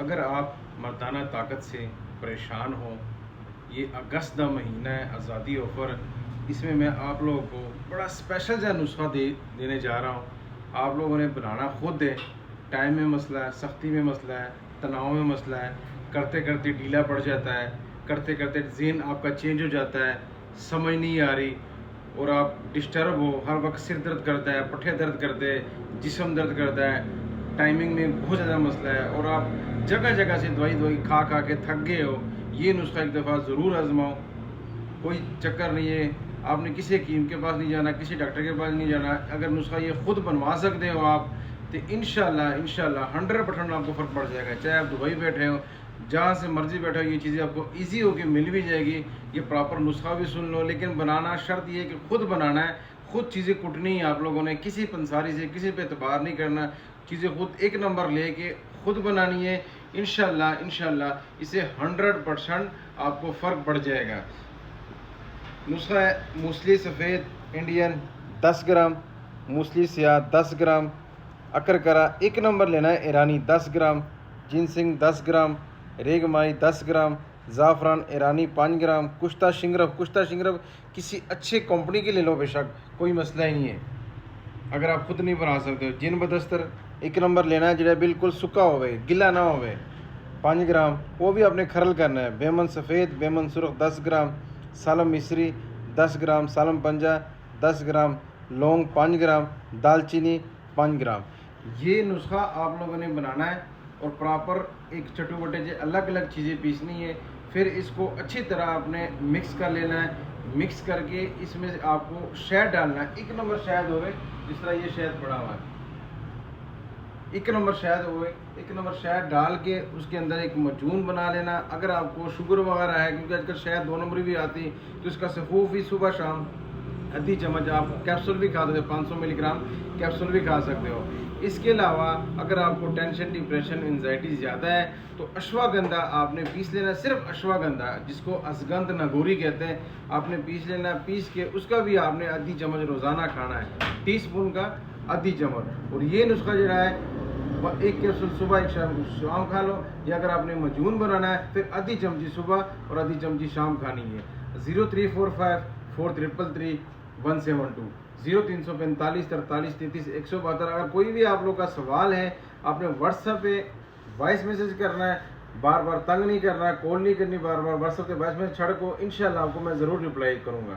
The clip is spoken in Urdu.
اگر آپ مردانہ طاقت سے پریشان ہوں، یہ اگست کا مہینہ ہے، آزادی آفر، اس میں آپ لوگوں کو بڑا اسپیشل جا نسخہ دینے جا رہا ہوں۔ آپ لوگوں نے بنانا خود ہے، ٹائم میں مسئلہ ہے، سختی میں مسئلہ ہے، تناؤ میں مسئلہ ہے، کرتے کرتے ڈھیلا پڑ جاتا ہے، کرتے کرتے ذہن آپ کا چینج ہو جاتا ہے، سمجھ نہیں آ رہی اور آپ ڈسٹرب ہو، ہر وقت سر درد کرتا ہے، پٹھے درد کرتے ہیں، جسم درد کرتا ہے، ٹائمنگ میں بہت زیادہ مسئلہ ہے اور آپ جگہ جگہ سے دوائی کھا کھا کے تھک گئے ہو، یہ نسخہ ایک دفعہ ضرور آزماؤ۔ کوئی چکر نہیں ہے، آپ نے کسی حکیم کے پاس نہیں جانا، کسی ڈاکٹر کے پاس نہیں جانا۔ اگر نسخہ یہ خود بنوا سکتے ہو آپ تو انشاءاللہ 100% آپ کو فرق پڑ جائے گا۔ چاہے آپ دبئی بیٹھے ہو، جہاں سے مرضی بیٹھے ہو، یہ چیزیں آپ کو ایزی ہو کے مل بھی جائے گی۔ یہ پراپر نسخہ بھی سن لو، لیکن بنانا شرط یہ ہے کہ خود بنانا ہے، خود چیزیں کٹنی ہیں آپ لوگوں نے، کسی پنساری سے کسی پہ اعتبار نہیں کرنا، چیزیں خود ایک نمبر لے کے خود بنانی ہے۔ انشاءاللہ اسے 100% آپ کو فرق پڑ جائے گا۔ نسخہ ہے موسلی سفید انڈین 10 گرام، موسلی سیاہ 10 گرام، اکرکرا 1 نمبر لینا ہے ایرانی 10 گرام، جنسنگ 10 گرام، ریگمائی 10 گرام، زعفران ایرانی 5 گرام، کشتہ شنگرف کسی اچھے کمپنی کے لے لو، بے شک کوئی مسئلہ ہی نہیں ہے اگر آپ خود نہیں بنا سکتے ہو۔ جن بدستر 1 نمبر لینا ہے جڑا بالکل سکا ہوئے، گلا نہ ہوئے، 5 گرام، وہ بھی آپ نے کھرل کرنا ہے۔ بیمن سفید، بیمن سرخ 10 گرام، سالم مصری 10 گرام، سالم پنجہ 10 گرام، لونگ 5 گرام، دال چینی 5 گرام۔ یہ نسخہ آپ لوگوں نے بنانا ہے اور پراپر ایک چٹو بٹے سے الگ الگ چیزیں پیسنی ہے، پھر اس کو اچھی طرح آپ نے مکس کر لینا ہے۔ مکس کر کے اس میں آپ کو شہد ڈالنا ہے، 1 نمبر شہد ہوئے، جس طرح یہ شہد پڑا ہوا ہے، 1 نمبر شہد ہوئے، 1 نمبر شہد ڈال کے اس کے اندر ایک مجون بنا لینا۔ اگر آپ کو شوگر وغیرہ ہے، کیونکہ آج کل شہد 2 نمبری بھی آتی، تو اس کا سفوف ہی صبح شام آدھی چمچ، آپ کیپسول بھی کھا سکتے ہو، 500 ملی گرام کیپسول بھی کھا سکتے ہو۔ اس کے علاوہ اگر آپ کو ٹینشن، ڈپریشن، انزائٹی زیادہ ہے تو اشواگندھا آپ نے پیس لینا، صرف اشواگندھا جس کو اشگندھ نگوری کہتے ہیں، آپ نے پیس لینا۔ پیس کے اس کا بھی آپ نے آدھی چمچ روزانہ کھانا ہے، ٹی اسپون کا آدھی چمچ۔ اور یہ نسخہ جو ہے 1 کیپسول صبح، 1 شام کھا لو، یا اگر آپ نے مجون بنانا ہے پھر آدھی چمچی صبح اور آدھی چمچی شام کھانی ہے۔ 0345 4333 172 0345 43 33 172۔ اگر کوئی بھی آپ لوگ کا سوال ہے، آپ نے واٹس ایپ پہ وائس میسج کرنا ہے، بار بار تنگ نہیں کرنا ہے، کال نہیں کرنی، بار بار واٹس ایپ پہ وائس میسج چھڑ کو، انشاءاللہ آپ کو میں ضرور رپلائی کروں گا۔